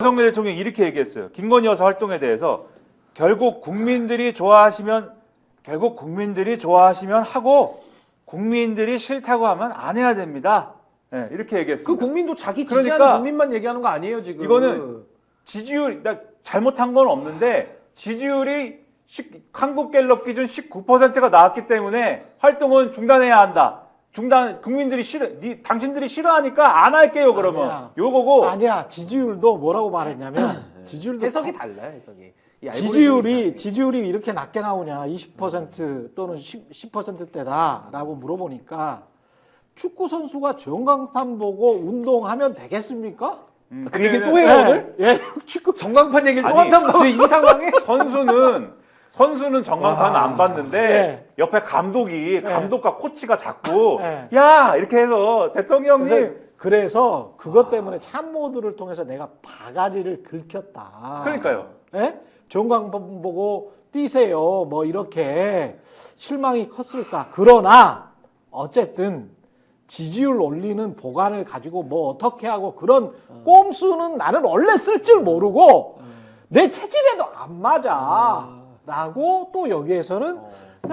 윤석열 대통령이 이렇게 얘기했어요. 김건희 여사 활동에 대해서 결국 국민들이 좋아하시면 하고 국민들이 싫다고 하면 안 해야 됩니다. 네, 이렇게 얘기했습니다. 그 국민도 자기 지지하는 그러니까 국민만 얘기하는 거 아니에요 지금? 이거는 지지율 잘못한 건 없는데 지지율이 한국갤럽 기준 19%가 나왔기 때문에 활동은 중단해야 한다. 국민들이 당신들이 싫어하니까 안 할게요 그러면 아니야. 요거고. 아니야. 지지율도 뭐라고 말했냐면 지지율도 해석이 달라요 해석이. 이 지지율이 이렇게 낮게 나오냐 20% 또는 10%대다라고 물어보니까 축구 선수가 전광판 보고 운동하면 되겠습니까? 그 얘기 또 해요 오늘? 예, 축구 전광판 얘기를 또 아니, 한단 말이에요 이 상황에? 선수는 전광판은 안 봤는데 네. 옆에 감독과 코치가 자꾸 네. 야 이렇게 해서 대통령님 그래서 그것 때문에 참모들을 통해서 내가 바가지를 긁혔다. 그러니까요. 예? 전광판 보고 뛰세요. 뭐 이렇게 실망이 컸을까. 그러나 어쨌든 지지율 올리는 보관을 가지고 뭐 어떻게 하고 그런 꼼수는 나는 원래 쓸 줄 모르고 내 체질에도 안 맞아. 라고 또 여기에서는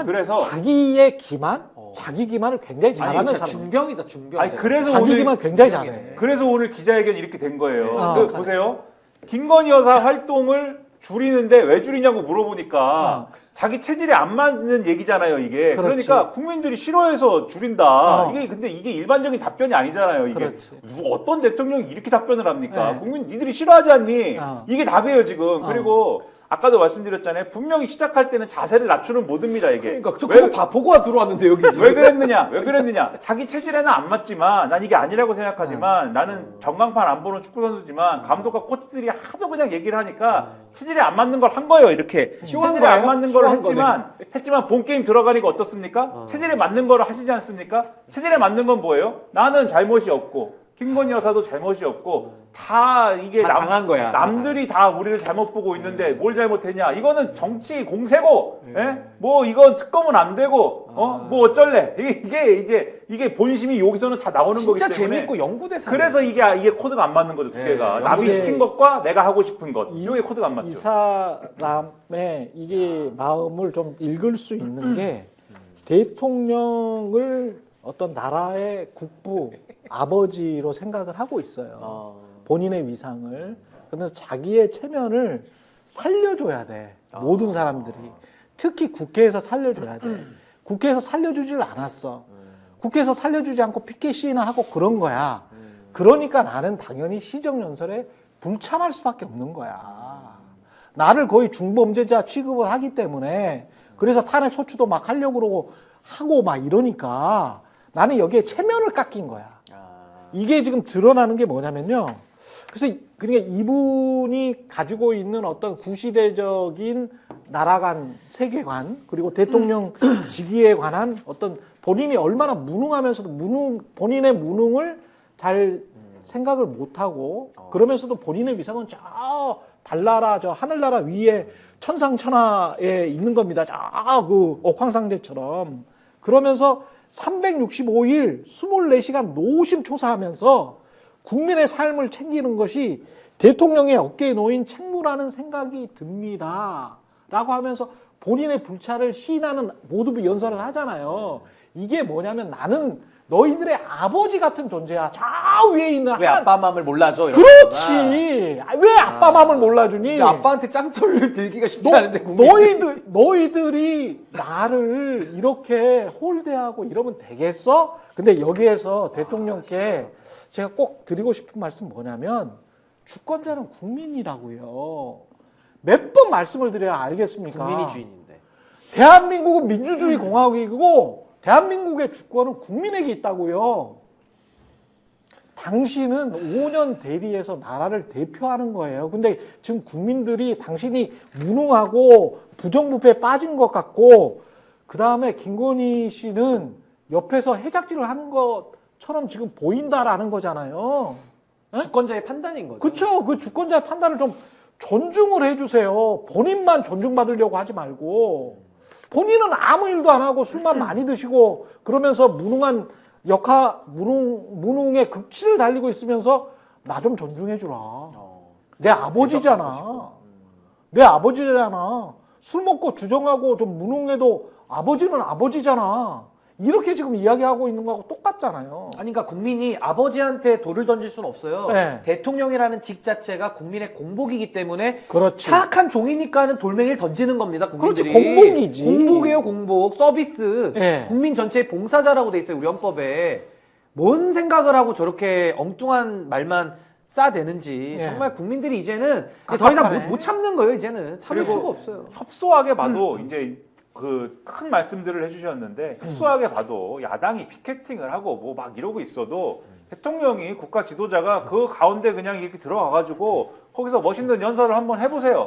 그래서 자기의 기만, 자기 기만을 굉장히 잘하는 사람. 중병이다 중병. 아니 그래서 자기 오늘 기만 굉장히 잘해. 그래서 오늘 기자회견 이렇게 된 거예요. 네. 보세요. 김건희 여사 활동을 줄이는데 왜 줄이냐고 물어보니까 자기 체질에 안 맞는 얘기잖아요, 이게. 그렇지. 그러니까 국민들이 싫어해서 줄인다. 어. 근데 이게 일반적인 답변이 아니잖아요, 이게. 그렇지. 어떤 대통령이 이렇게 답변을 합니까? 네. 국민 니들이 싫어하지 않니? 이게 답이에요, 지금. 어. 그리고 아까도 말씀드렸잖아요. 분명히 시작할 때는 자세를 낮추는 모드입니다, 이게. 그러니까 저 그거 보고 들어왔는데 여기 지금. 왜 그랬느냐? 자기 체질에는 안 맞지만 난 이게 아니라고 생각하지만 나는 전광판 안 보는 축구 선수지만 감독과 코치들이 하도 그냥 얘기를 하니까 체질에 안 맞는 걸 한 거예요. 이렇게 쉬운 체질에 안 거예요? 맞는 걸 쉬운 했지만 본 게임 들어가니까 어떻습니까? 체질에 맞는 거를 하시지 않습니까? 체질에 맞는 건 뭐예요? 나는 잘못이 없고 김건희 여사도 잘못이 없고 다 이게 다 당한 거야. 남들이 다 우리를 잘못 보고 있는데 뭘 잘못했냐? 이거는 정치 공세고, 예? 뭐 이건 특검은 안 되고, 뭐 어쩔래? 이게 본심이 여기서는 다 나오는 거기 진짜 때문에. 재밌고 연구대사. 그래서 이게 코드가 안 맞는 거죠, 두 개가. 남이 시킨 것과 내가 하고 싶은 것. 이게 코드가 안 맞죠. 이 사람의 이게 마음을 좀 읽을 수 있는 게 대통령을 어떤 나라의 국부 아버지로 생각을 하고 있어요. 본인의 위상을. 그러면서 자기의 체면을 살려줘야 돼. 모든 사람들이. 특히 국회에서 살려줘야 돼. 국회에서 살려주질 않았어. 국회에서 살려주지 않고 피켓 시위나 하고 그런 거야. 그러니까 나는 당연히 시정연설에 불참할 수밖에 없는 거야. 나를 거의 중범죄자 취급을 하기 때문에 그래서 탄핵 소추도 막 하려고 그러고 하고 막 이러니까 나는 여기에 체면을 깎인 거야. 이게 지금 드러나는 게 뭐냐면요. 그래서 그러니까 이분이 가지고 있는 어떤 구시대적인 나라 간 세계관 그리고 대통령 직위에 관한 어떤 본인이 얼마나 무능하면서도 본인의 무능을 잘 생각을 못하고 그러면서도 본인의 위상은 저 달나라 저 하늘나라 위에 천상천하에 있는 겁니다. 저 그 옥황상제처럼. 그러면서 365일 24시간 노심초사하면서 국민의 삶을 챙기는 것이 대통령의 어깨에 놓인 책무라는 생각이 듭니다. 라고 하면서 본인의 불찰을 시인하는 모두 연설을 하잖아요. 이게 뭐냐면 나는 너희들의 아버지 같은 존재야. 저 위에 있는 왜 아빠 마음을 몰라줘? 그렇지. 왜 아빠 마음을 몰라주니? 아빠한테 짬돌을 들기가 쉽지 않은데 너희들이 나를 이렇게 홀대하고 이러면 되겠어? 근데 여기에서 대통령께 제가 꼭 드리고 싶은 말씀 뭐냐면 주권자는 국민이라고요. 몇 번 말씀을 드려야 알겠습니까? 국민이 주인인데. 대한민국은 민주주의 공화국이고 대한민국의 주권은 국민에게 있다고요. 당신은 5년 대리해서 나라를 대표하는 거예요. 근데 지금 국민들이 당신이 무능하고 부정부패에 빠진 것 같고 그 다음에 김건희 씨는 옆에서 해작질을 하는 것처럼 지금 보인다라는 거잖아요. 에? 주권자의 판단인 거죠. 그렇죠. 그 주권자의 판단을 좀 존중을 해주세요. 본인만 존중받으려고 하지 말고 본인은 아무 일도 안 하고 술만 많이 드시고 그러면서 무능한 무능의 극치를 달리고 있으면서 나 좀 존중해 주라. 내 아버지잖아. 내 아버지잖아. 술 먹고 주정하고 좀 무능해도 아버지는 아버지잖아. 이렇게 지금 이야기하고 있는 거하고 똑같잖아요. 아니 그러니까 국민이 아버지한테 돌을 던질 수는 없어요. 네. 대통령이라는 직 자체가 국민의 공복이기 때문에 그렇지. 사악한 종이니까는 돌멩이를 던지는 겁니다. 국민들이. 그렇지, 공복이지. 공복이에요, 공복. 서비스. 네. 국민 전체의 봉사자라고 돼 있어요, 우리 헌법에. 뭔 생각을 하고 저렇게 엉뚱한 말만 싸대는지 네. 정말 국민들이 이제는 더 이상 깝깝하네. 못 참는 거예요, 이제는. 참을 그리고 수가 없어요. 협소하게 봐도 이제 그 큰 말씀들을 해주셨는데 협소하게 봐도 야당이 피켓팅을 하고 뭐 막 이러고 있어도 대통령이 국가 지도자가 그 가운데 그냥 이렇게 들어가가지고 거기서 멋있는 연설을 한번 해보세요.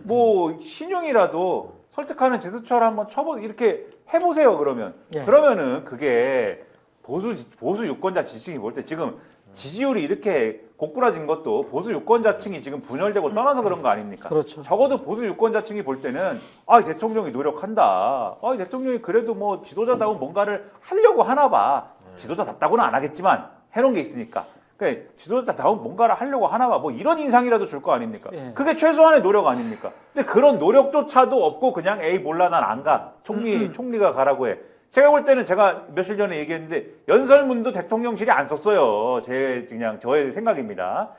뭐 신용이라도 설득하는 제스처를 한번 이렇게 해보세요. 그러면은 그게 보수 유권자 지지층이 볼 때 지금 지지율이 이렇게 고꾸라진 것도 보수 유권자층이 지금 분열되고 떠나서 그런 거 아닙니까? 그렇죠. 적어도 보수 유권자층이 볼 때는 아, 이 대통령이 노력한다. 아, 이 대통령이 그래도 뭐 지도자다운 뭔가를 하려고 하나 봐. 지도자답다고는 안 하겠지만 해놓은 게 있으니까. 그러니까 지도자다운 뭔가를 하려고 하나 봐. 뭐 이런 인상이라도 줄 거 아닙니까? 예. 그게 최소한의 노력 아닙니까? 근데 그런 노력조차도 없고 그냥 에이 몰라 난 안 가. 총리가 가라고 해. 제가 볼 때는 제가 며칠 전에 얘기했는데 연설문도 대통령실이 안 썼어요. 저의 생각입니다.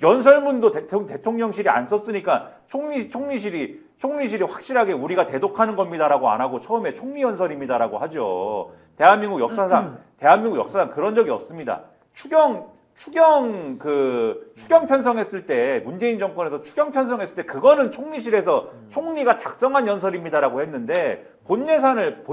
연설문도 대통령실이 안 썼으니까 총리실이 확실하게 우리가 대독하는 겁니다라고 안 하고 처음에 총리 연설입니다라고 하죠. 대한민국 역사상 그런 적이 없습니다. 추경 편성했을 때 문재인 정권에서 추경 편성했을 때 그거는 총리실에서 총리가 작성한 연설입니다라고 했는데 본 예산을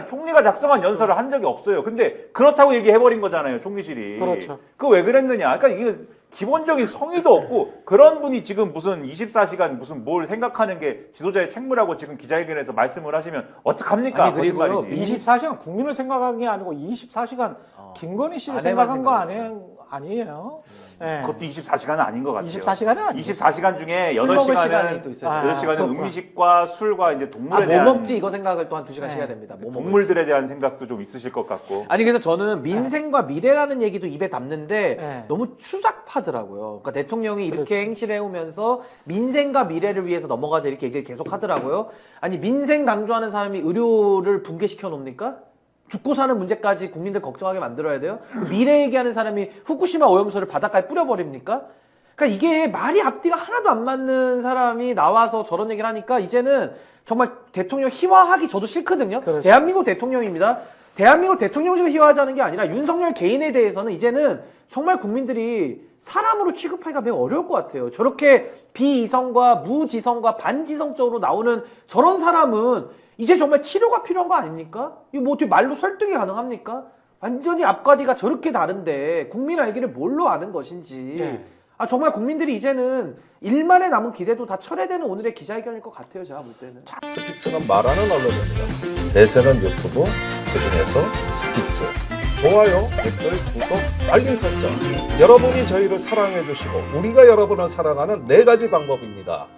총리가 작성한 연설을 한 적이 없어요. 근데 그렇다고 얘기해버린 거잖아요, 총리실이. 그렇죠. 그거 왜 그랬느냐? 그러니까 이게 기본적인 성의도 없고 그런 분이 지금 무슨 24시간 무슨 뭘 생각하는 게 지도자의 책무라고 지금 기자회견에서 말씀을 하시면 어떡합니까? 아니, 그리고요, 거짓말이지. 24시간 국민을 생각한 게 아니고 24시간 김건희 씨를 아내만 생각한 거 생각했죠. 아니에요. 예. 그것도 24시간은 아닌 것 같아요. 24시간은 아니죠. 24시간 중에 술 먹을 시간이 8시간은 또 있어요. 8시간은 그렇구나. 음식과 술과 이제 동물에 뭐 대한 먹지 이거 생각을 또 한 2시간씩 네. 해야 됩니다. 뭐 먹을지. 동물들에 대한 생각도 좀 있으실 것 같고. 아니 그래서 저는 민생과 미래라는 얘기도 입에 담는데 네. 너무 추잡하더라고요. 그러니까 대통령이 이렇게 그렇지. 행실을 해오면서 민생과 미래를 위해서 넘어가자 이렇게 얘기를 계속 하더라고요. 아니 민생 강조하는 사람이 의료를 붕괴시켜 놓습니까? 죽고 사는 문제까지 국민들 걱정하게 만들어야 돼요? 미래 얘기하는 사람이 후쿠시마 오염수를 바닷가에 뿌려버립니까? 그러니까 이게 말이 앞뒤가 하나도 안 맞는 사람이 나와서 저런 얘기를 하니까 이제는 정말 대통령 희화하기 저도 싫거든요. 그렇죠. 대한민국 대통령입니다. 대한민국 대통령직을 희화하자는 게 아니라 윤석열 개인에 대해서는 이제는 정말 국민들이 사람으로 취급하기가 매우 어려울 것 같아요. 저렇게 비이성과 무지성과 반지성적으로 나오는 저런 사람은 이제 정말 치료가 필요한 거 아닙니까? 이거 뭐 어떻게 말로 설득이 가능합니까? 완전히 앞과뒤가 저렇게 다른데 국민 알기를 뭘로 아는 것인지. 예. 아 정말 국민들이 이제는 일만에 남은 기대도 다 철회되는 오늘의 기자회견일 것 같아요. 제가 볼 때는. 스픽스는 말하는 언론입니다. 대세는 유튜브, 그중에서 스픽스. 좋아요, 댓글, 구독, 알림 설정. 여러분이 저희를 사랑해 주시고 우리가 여러분을 사랑하는 4가지 방법입니다.